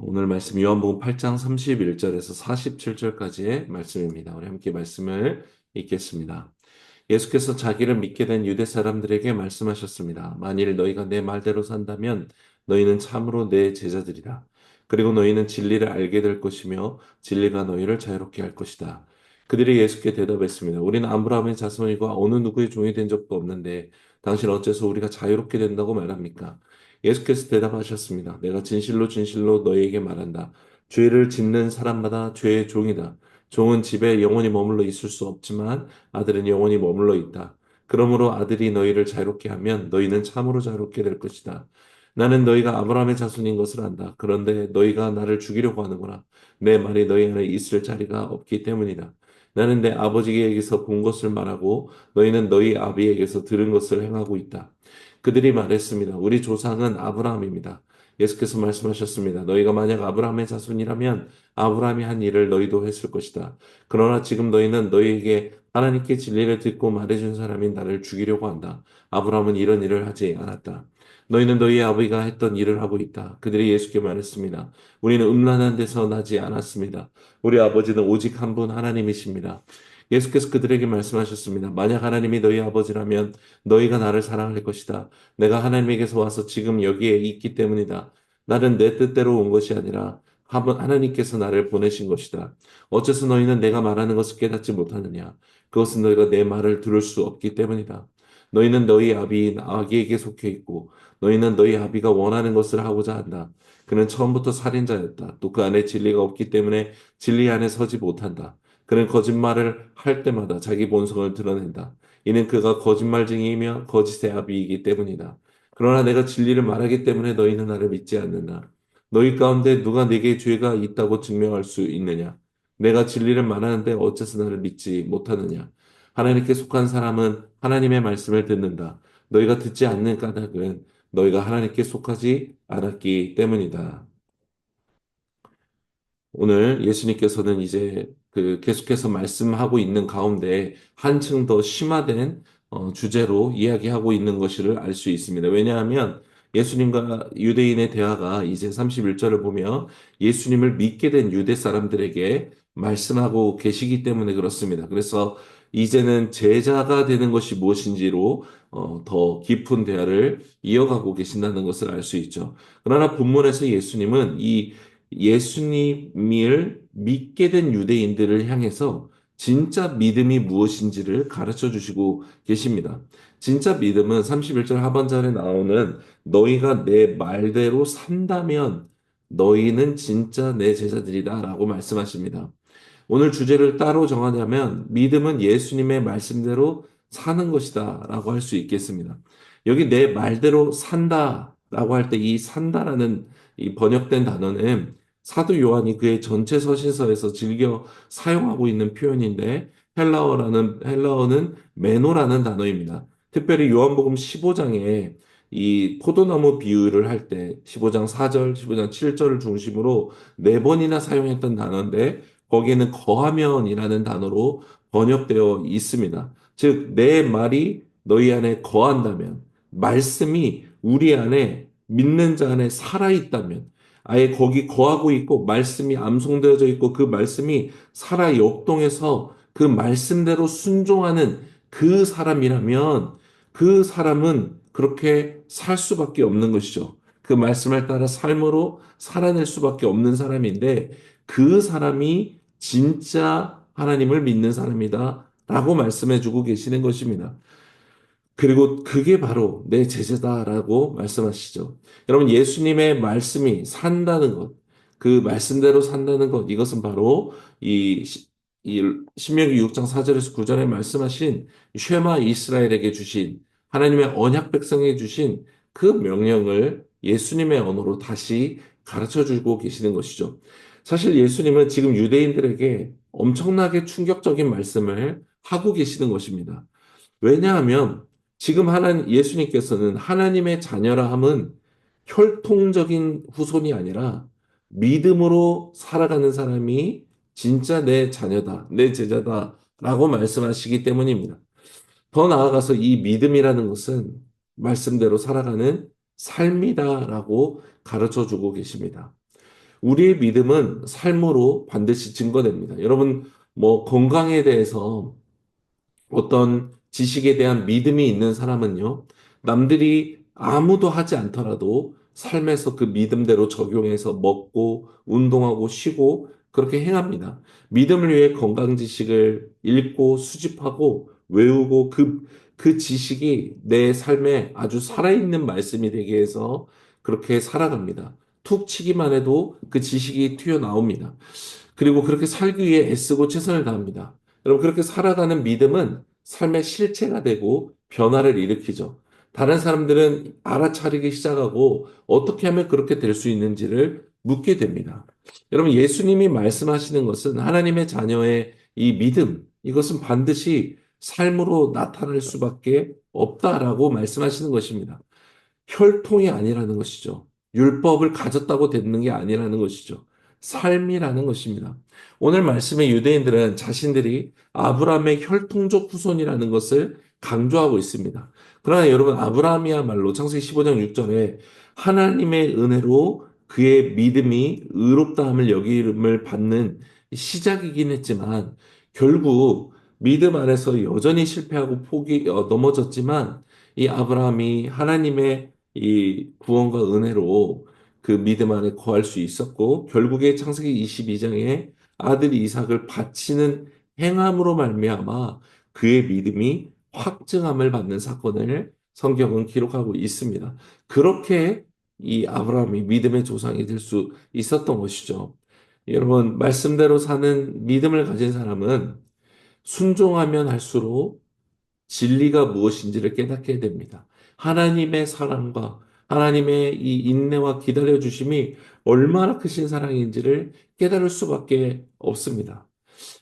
오늘 말씀 요한복음 8장 31절에서 47절까지의 말씀입니다. 우리 함께 말씀을 읽겠습니다. 예수께서 자기를 믿게 된 유대 사람들에게 말씀하셨습니다. 만일 너희가 내 말대로 산다면 너희는 참으로 내 제자들이다. 그리고 너희는 진리를 알게 될 것이며 진리가 너희를 자유롭게 할 것이다. 그들이 예수께 대답했습니다. 우리는 아브라함의 자손이고 어느 누구의 종이 된 적도 없는데 당신 어째서 우리가 자유롭게 된다고 말합니까? 예수께서 대답하셨습니다. 내가 진실로 진실로 너희에게 말한다. 죄를 짓는 사람마다 죄의 종이다. 종은 집에 영원히 머물러 있을 수 없지만 아들은 영원히 머물러 있다. 그러므로 아들이 너희를 자유롭게 하면 너희는 참으로 자유롭게 될 것이다. 나는 너희가 아브라함의 자손인 것을 안다. 그런데 너희가 나를 죽이려고 하는구나. 내 말이 너희 안에 있을 자리가 없기 때문이다. 나는 내 아버지에게서 본 것을 말하고 너희는 너희 아비에게서 들은 것을 행하고 있다. 그들이 말했습니다. 우리 조상은 아브라함입니다. 예수께서 말씀하셨습니다. 너희가 만약 아브라함의 자손이라면 아브라함이 한 일을 너희도 했을 것이다. 그러나 지금 너희는 너희에게 하나님께 진리를 듣고 말해준 사람이 나를 죽이려고 한다. 아브라함은 이런 일을 하지 않았다. 너희는 너희 아버지가 했던 일을 하고 있다. 그들이 예수께 말했습니다. 우리는 음란한 데서 나지 않았습니다. 우리 아버지는 오직 한 분 하나님이십니다. 예수께서 그들에게 말씀하셨습니다. 만약 하나님이 너희 아버지라면 너희가 나를 사랑할 것이다. 내가 하나님에게서 와서 지금 여기에 있기 때문이다. 나는 내 뜻대로 온 것이 아니라 하나님께서 나를 보내신 것이다. 어째서 너희는 내가 말하는 것을 깨닫지 못하느냐? 그것은 너희가 내 말을 들을 수 없기 때문이다. 너희는 너희 아비인 아기에게 속해 있고 너희는 너희 아비가 원하는 것을 하고자 한다. 그는 처음부터 살인자였다. 또 그 안에 진리가 없기 때문에 진리 안에 서지 못한다. 그는 거짓말을 할 때마다 자기 본성을 드러낸다. 이는 그가 거짓말쟁이이며 거짓의 아비이기 때문이다. 그러나 내가 진리를 말하기 때문에 너희는 나를 믿지 않는다. 너희 가운데 누가 내게 죄가 있다고 증명할 수 있느냐? 내가 진리를 말하는데 어째서 나를 믿지 못하느냐? 하나님께 속한 사람은 하나님의 말씀을 듣는다. 너희가 듣지 않는 까닭은 너희가 하나님께 속하지 않았기 때문이다. 오늘 예수님께서는 이제 계속해서 말씀하고 있는 가운데 한층 더 심화된 주제로 이야기하고 있는 것을 알 수 있습니다. 왜냐하면 예수님과 유대인의 대화가 이제 31절을 보며 예수님을 믿게 된 유대 사람들에게 말씀하고 계시기 때문에 그렇습니다. 그래서 이제는 제자가 되는 것이 무엇인지로 더 깊은 대화를 이어가고 계신다는 것을 알 수 있죠. 그러나 본문에서 예수님은 이 예수님을 믿게 된 유대인들을 향해서 진짜 믿음이 무엇인지를 가르쳐 주시고 계십니다. 진짜 믿음은 31절 하반절에 나오는 너희가 내 말대로 산다면 너희는 진짜 내 제자들이다 라고 말씀하십니다. 오늘 주제를 따로 정하자면 믿음은 예수님의 말씀대로 사는 것이다 라고 할 수 있겠습니다. 여기 내 말대로 산다 라고 할 때 이 산다라는 이 번역된 단어는 사도 요한이 그의 전체 서신서에서 즐겨 사용하고 있는 표현인데 헬라어는 메노라는 단어입니다. 특별히 요한복음 15장에 이 포도나무 비유를 할 때 15장 4절, 15장 7절을 중심으로 네 번이나 사용했던 단어인데 거기에는 거하면이라는 단어로 번역되어 있습니다. 즉, 내 말이 너희 안에 거한다면, 말씀이 우리 안에 믿는 자 안에 살아있다면, 아예 거기 거하고 있고, 말씀이 암송되어져 있고, 그 말씀이 살아 역동해서 그 말씀대로 순종하는 그 사람이라면, 그 사람은 그렇게 살 수밖에 없는 것이죠. 그 말씀을 따라 삶으로 살아낼 수밖에 없는 사람인데, 그 사람이 진짜 하나님을 믿는 사람이다. 라고 말씀해 주고 계시는 것입니다. 그리고 그게 바로 내 제자다라고 말씀하시죠. 여러분, 예수님의 말씀이 산다는 것, 그 말씀대로 산다는 것, 이것은 바로 이 신명기 6장 4절에서 9절에 말씀하신 쉐마 이스라엘에게 주신 하나님의 언약 백성에게 주신 그 명령을 예수님의 언어로 다시 가르쳐 주고 계시는 것이죠. 사실 예수님은 지금 유대인들에게 엄청나게 충격적인 말씀을 하고 계시는 것입니다. 왜냐하면 지금 예수님께서는 하나님의 자녀라 함은 혈통적인 후손이 아니라 믿음으로 살아가는 사람이 진짜 내 자녀다, 내 제자다 라고 말씀하시기 때문입니다. 더 나아가서 이 믿음이라는 것은 말씀대로 살아가는 삶이다라고 가르쳐 주고 계십니다. 우리의 믿음은 삶으로 반드시 증거됩니다. 여러분, 뭐 건강에 대해서 어떤 지식에 대한 믿음이 있는 사람은요, 남들이 아무도 하지 않더라도 삶에서 그 믿음대로 적용해서 먹고, 운동하고, 쉬고, 그렇게 행합니다. 믿음을 위해 건강 지식을 읽고, 수집하고, 외우고, 그 지식이 내 삶에 아주 살아있는 말씀이 되게 해서 그렇게 살아갑니다. 툭 치기만 해도 그 지식이 튀어나옵니다. 그리고 그렇게 살기 위해 애쓰고 최선을 다합니다. 여러분, 그렇게 살아가는 믿음은 삶의 실체가 되고 변화를 일으키죠. 다른 사람들은 알아차리기 시작하고 어떻게 하면 그렇게 될 수 있는지를 묻게 됩니다. 여러분, 예수님이 말씀하시는 것은 하나님의 자녀의 이 믿음, 이것은 반드시 삶으로 나타날 수밖에 없다라고 말씀하시는 것입니다. 혈통이 아니라는 것이죠. 율법을 가졌다고 되는 게 아니라는 것이죠. 삶이라는 것입니다. 오늘 말씀의 유대인들은 자신들이 아브라함의 혈통적 후손이라는 것을 강조하고 있습니다. 그러나 여러분, 아브라함이야말로 창세기 15장 6절에 하나님의 은혜로 그의 믿음이 의롭다함을 여김을 받는 시작이긴 했지만 결국 믿음 안에서 여전히 실패하고 넘어졌지만 이 아브라함이 하나님의 이 구원과 은혜로 그 믿음 안에 거할 수 있었고 결국에 창세기 22장에 아들 이삭을 바치는 행함으로 말미암아 그의 믿음이 확증함을 받는 사건을 성경은 기록하고 있습니다. 그렇게 이 아브라함이 믿음의 조상이 될 수 있었던 것이죠. 여러분, 말씀대로 사는 믿음을 가진 사람은 순종하면 할수록 진리가 무엇인지를 깨닫게 됩니다. 하나님의 사랑과 하나님의 이 인내와 기다려 주심이 얼마나 크신 사랑인지를 깨달을 수밖에 없습니다.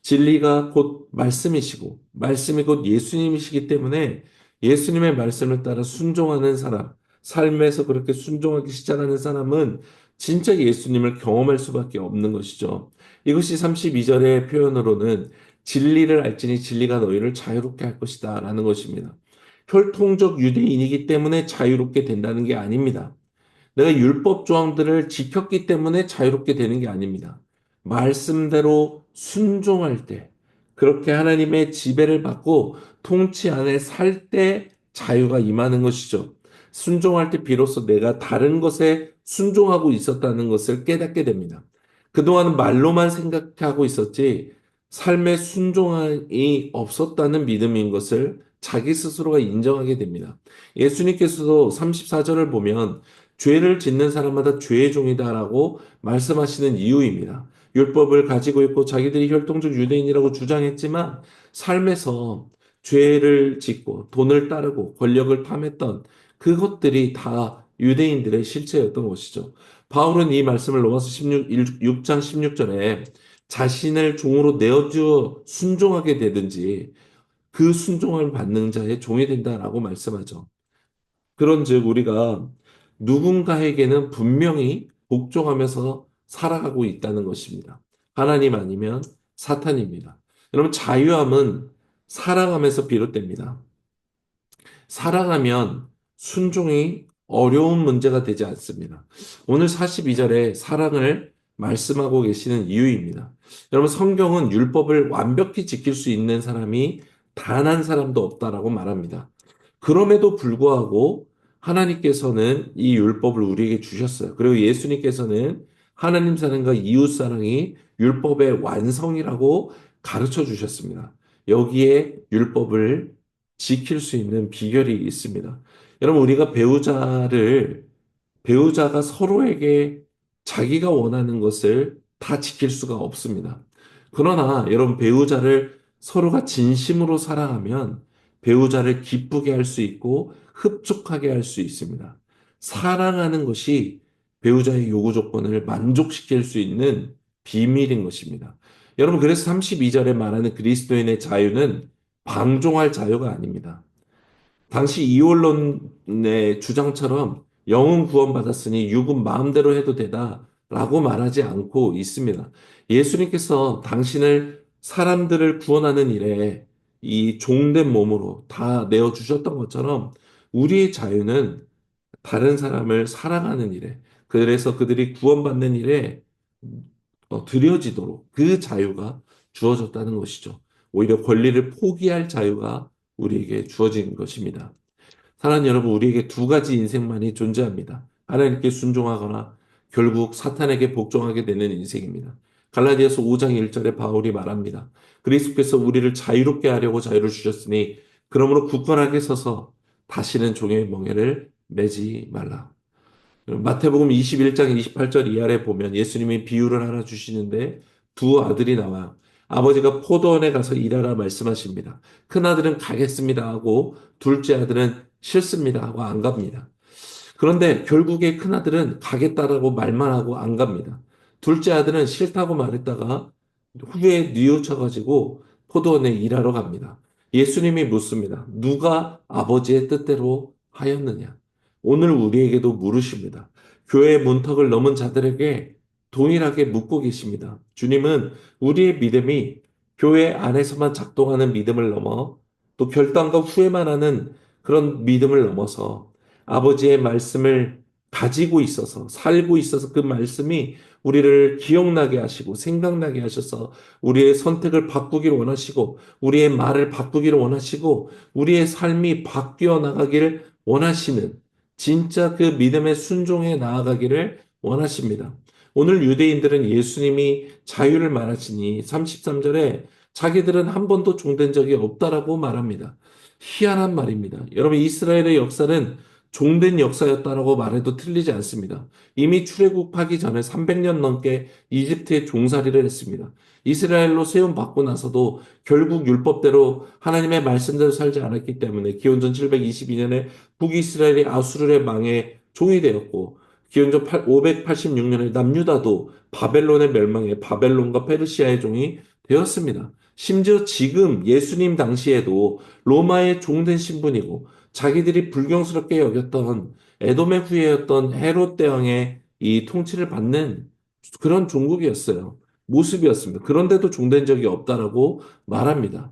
진리가 곧 말씀이시고, 말씀이 곧 예수님이시기 때문에 예수님의 말씀을 따라 순종하는 사람, 삶에서 그렇게 순종하기 시작하는 사람은 진짜 예수님을 경험할 수밖에 없는 것이죠. 이것이 32절의 표현으로는 진리를 알지니 진리가 너희를 자유롭게 할 것이다 라는 것입니다. 혈통적 유대인이기 때문에 자유롭게 된다는 게 아닙니다. 내가 율법 조항들을 지켰기 때문에 자유롭게 되는 게 아닙니다. 말씀대로 순종할 때, 그렇게 하나님의 지배를 받고 통치 안에 살 때 자유가 임하는 것이죠. 순종할 때 비로소 내가 다른 것에 순종하고 있었다는 것을 깨닫게 됩니다. 그동안은 말로만 생각하고 있었지 삶의 순종이 없었다는 믿음인 것을 자기 스스로가 인정하게 됩니다. 예수님께서도 34절을 보면 죄를 짓는 사람마다 죄의 종이다라고 말씀하시는 이유입니다. 율법을 가지고 있고 자기들이 혈통적 유대인이라고 주장했지만 삶에서 죄를 짓고 돈을 따르고 권력을 탐했던 그것들이 다 유대인들의 실체였던 것이죠. 바울은 이 말씀을 로마서 6장 16절에 자신을 종으로 내어주어 순종하게 되든지 그 순종을 받는 자의 종이 된다라고 말씀하죠. 그런즉 우리가 누군가에게는 분명히 복종하면서 살아가고 있다는 것입니다. 하나님 아니면 사탄입니다. 여러분, 자유함은 살아가면서 비롯됩니다. 살아가면 순종이 어려운 문제가 되지 않습니다. 오늘 42절에 사랑을 말씀하고 계시는 이유입니다. 여러분, 성경은 율법을 완벽히 지킬 수 있는 사람이 단 한 사람도 없다라고 말합니다. 그럼에도 불구하고 하나님께서는 이 율법을 우리에게 주셨어요. 그리고 예수님께서는 하나님 사랑과 이웃 사랑이 율법의 완성이라고 가르쳐 주셨습니다. 여기에 율법을 지킬 수 있는 비결이 있습니다. 여러분, 우리가 배우자가 서로에게 자기가 원하는 것을 다 지킬 수가 없습니다. 그러나 여러분, 배우자를 서로가 진심으로 사랑하면 배우자를 기쁘게 할 수 있고 흡족하게 할 수 있습니다. 사랑하는 것이 배우자의 요구 조건을 만족시킬 수 있는 비밀인 것입니다. 여러분, 그래서 32절에 말하는 그리스도인의 자유는 방종할 자유가 아닙니다. 당시 이원론의 주장처럼 영은 구원받았으니 육은 마음대로 해도 되다라고 말하지 않고 있습니다. 예수님께서 당신을 사람들을 구원하는 일에 이 종된 몸으로 다 내어주셨던 것처럼 우리의 자유는 다른 사람을 사랑하는 일에, 그래서 그들이 구원받는 일에 드려지도록 그 자유가 주어졌다는 것이죠. 오히려 권리를 포기할 자유가 우리에게 주어진 것입니다. 사랑하는 여러분, 우리에게 두 가지 인생만이 존재합니다. 하나님께 순종하거나 결국 사탄에게 복종하게 되는 인생입니다. 갈라디아서 5장 1절에 바울이 말합니다. 그리스도께서 우리를 자유롭게 하려고 자유를 주셨으니 그러므로 굳건하게 서서 다시는 종의 멍에를 매지 말라. 마태복음 21장 28절 이하에 보면 예수님이 비유를 하나 주시는데 두 아들이 나와 아버지가 포도원에 가서 일하라 말씀하십니다. 큰 아들은 가겠습니다 하고 둘째 아들은 싫습니다 하고 안 갑니다. 그런데 결국에 큰아들은 가겠다라고 말만 하고 안 갑니다. 둘째 아들은 싫다고 말했다가 후에 뉘우쳐가지고 포도원에 일하러 갑니다. 예수님이 묻습니다. 누가 아버지의 뜻대로 하였느냐? 오늘 우리에게도 물으십니다. 교회의 문턱을 넘은 자들에게 동일하게 묻고 계십니다. 주님은 우리의 믿음이 교회 안에서만 작동하는 믿음을 넘어 또 결단과 후회만 하는 그런 믿음을 넘어서 아버지의 말씀을 가지고 있어서 살고 있어서 그 말씀이 우리를 기억나게 하시고 생각나게 하셔서 우리의 선택을 바꾸기를 원하시고 우리의 말을 바꾸기를 원하시고 우리의 삶이 바뀌어 나가기를 원하시는 진짜 그 믿음의 순종에 나아가기를 원하십니다. 오늘 유대인들은 예수님이 자유를 말하시니 33절에 자기들은 한 번도 종된 적이 없다라고 말합니다. 희한한 말입니다. 여러분, 이스라엘의 역사는 종된 역사였다라고 말해도 틀리지 않습니다. 이미 출애굽하기 전에 300년 넘게 이집트에 종살이를 했습니다. 이스라엘로 세움받고 나서도 결국 율법대로 하나님의 말씀대로 살지 않았기 때문에 기원전 722년에 북이스라엘이 아수르의 망에 종이 되었고 기원전 586년에 남유다도 바벨론의 멸망에 바벨론과 페르시아의 종이 되었습니다. 심지어 지금 예수님 당시에도 로마의 종된 신분이고 자기들이 불경스럽게 여겼던 에돔의 후예였던 헤롯 대왕의 이 통치를 받는 그런 종국이었어요. 모습이었습니다. 그런데도 종된 적이 없다라고 말합니다.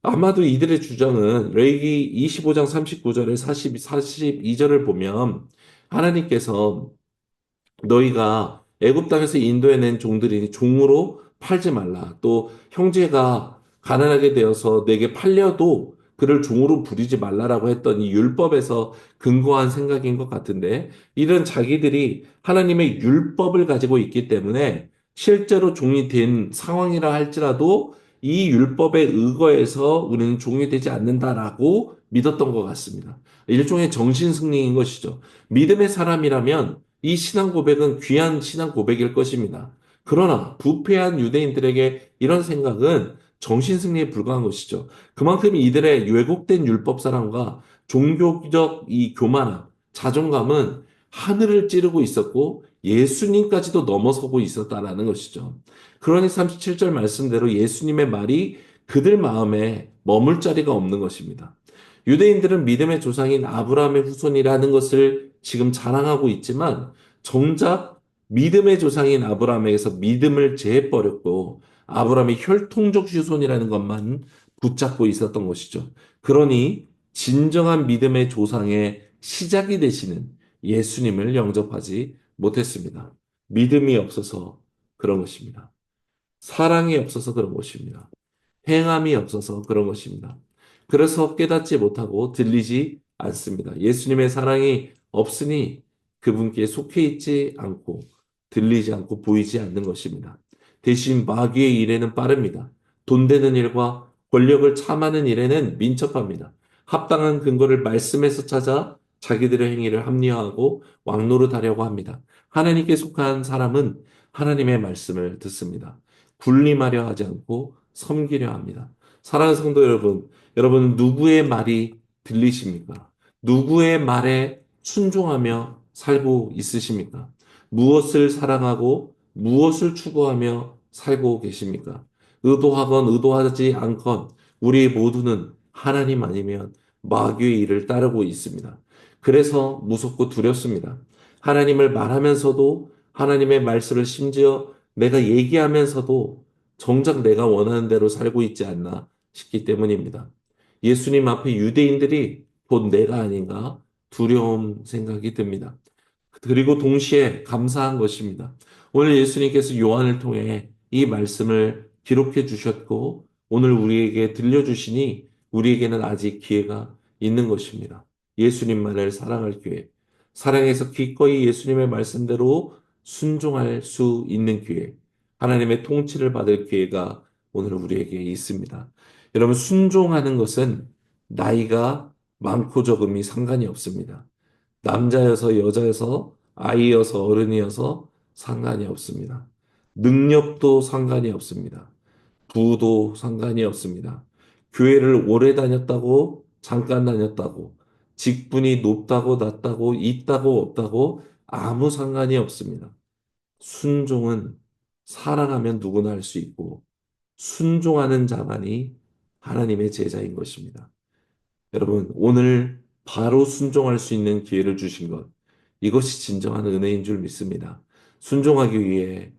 아마도 이들의 주장은 레위기 25장 39절에 42절을 보면 하나님께서 너희가 애굽 땅에서 인도해낸 종들이니 종으로 팔지 말라. 또 형제가 가난하게 되어서 내게 팔려도 그를 종으로 부리지 말라라고 했던 이 율법에서 근거한 생각인 것 같은데 이런 자기들이 하나님의 율법을 가지고 있기 때문에 실제로 종이 된 상황이라 할지라도 이 율법에 의거해서 우리는 종이 되지 않는다라고 믿었던 것 같습니다. 일종의 정신승리인 것이죠. 믿음의 사람이라면 이 신앙 고백은 귀한 신앙 고백일 것입니다. 그러나 부패한 유대인들에게 이런 생각은 정신승리에 불과한 것이죠. 그만큼 이들의 왜곡된 율법 사랑과 종교적 이 교만함, 자존감은 하늘을 찌르고 있었고 예수님까지도 넘어서고 있었다라는 것이죠. 그러니 37절 말씀대로 예수님의 말이 그들 마음에 머물 자리가 없는 것입니다. 유대인들은 믿음의 조상인 아브라함의 후손이라는 것을 지금 자랑하고 있지만 정작 믿음의 조상인 아브라함에게서 믿음을 제해버렸고 아브라함이 혈통적 후손이라는 것만 붙잡고 있었던 것이죠. 그러니 진정한 믿음의 조상의 시작이 되시는 예수님을 영접하지 못했습니다. 믿음이 없어서 그런 것입니다. 사랑이 없어서 그런 것입니다. 행함이 없어서 그런 것입니다. 그래서 깨닫지 못하고 들리지 않습니다. 예수님의 사랑이 없으니 그분께 속해 있지 않고 들리지 않고 보이지 않는 것입니다. 대신 마귀의 일에는 빠릅니다. 돈 되는 일과 권력을 참하는 일에는 민첩합니다. 합당한 근거를 말씀에서 찾아 자기들의 행위를 합리화하고 왕노릇하려고 합니다. 하나님께 속한 사람은 하나님의 말씀을 듣습니다. 군림하려 하지 않고 섬기려 합니다. 사랑하는 성도 여러분, 여러분 누구의 말이 들리십니까? 누구의 말에 순종하며 살고 있으십니까? 무엇을 사랑하고 무엇을 추구하며 살고 계십니까? 의도하건 의도하지 않건 우리 모두는 하나님 아니면 마귀의 일을 따르고 있습니다. 그래서 무섭고 두렵습니다. 하나님을 말하면서도 하나님의 말씀을 심지어 내가 얘기하면서도 정작 내가 원하는 대로 살고 있지 않나 싶기 때문입니다. 예수님 앞에 유대인들이 곧 내가 아닌가 두려움 생각이 듭니다. 그리고 동시에 감사한 것입니다. 오늘 예수님께서 요한을 통해 이 말씀을 기록해 주셨고 오늘 우리에게 들려주시니 우리에게는 아직 기회가 있는 것입니다. 예수님만을 사랑할 기회, 사랑해서 기꺼이 예수님의 말씀대로 순종할 수 있는 기회, 하나님의 통치를 받을 기회가 오늘 우리에게 있습니다. 여러분, 순종하는 것은 나이가 많고 적음이 상관이 없습니다. 남자여서 여자여서 아이여서 어른이어서 상관이 없습니다. 능력도 상관이 없습니다. 부도 상관이 없습니다. 교회를 오래 다녔다고 잠깐 다녔다고 직분이 높다고 낮다고 있다고 없다고 아무 상관이 없습니다. 순종은 사랑하면 누구나 할 수 있고 순종하는 자만이 하나님의 제자인 것입니다. 여러분, 오늘 바로 순종할 수 있는 기회를 주신 것, 이것이 진정한 은혜인 줄 믿습니다. 순종하기 위해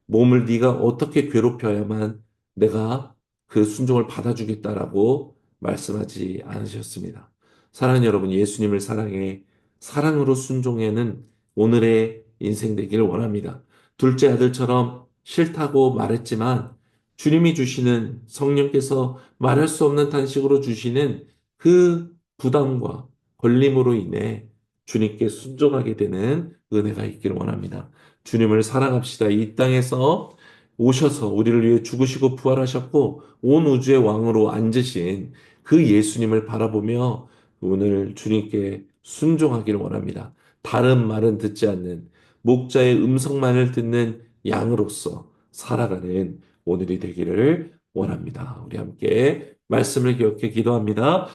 몸을 네가 어떻게 괴롭혀야만 내가 그 순종을 받아주겠다라고 말씀하지 않으셨습니다. 사랑하는 여러분, 예수님을 사랑해 사랑으로 순종하는 오늘의 인생 되기를 원합니다. 둘째 아들처럼 싫다고 말했지만 주님이 주시는 성령께서 말할 수 없는 탄식으로 주시는 그 부담과 걸림으로 인해 주님께 순종하게 되는 은혜가 있기를 원합니다. 주님을 사랑합시다. 이 땅에서 오셔서 우리를 위해 죽으시고 부활하셨고 온 우주의 왕으로 앉으신 그 예수님을 바라보며 오늘 주님께 순종하기를 원합니다. 다른 말은 듣지 않는 목자의 음성만을 듣는 양으로서 살아가는 오늘이 되기를 원합니다. 우리 함께 말씀을 기억해 기도합니다.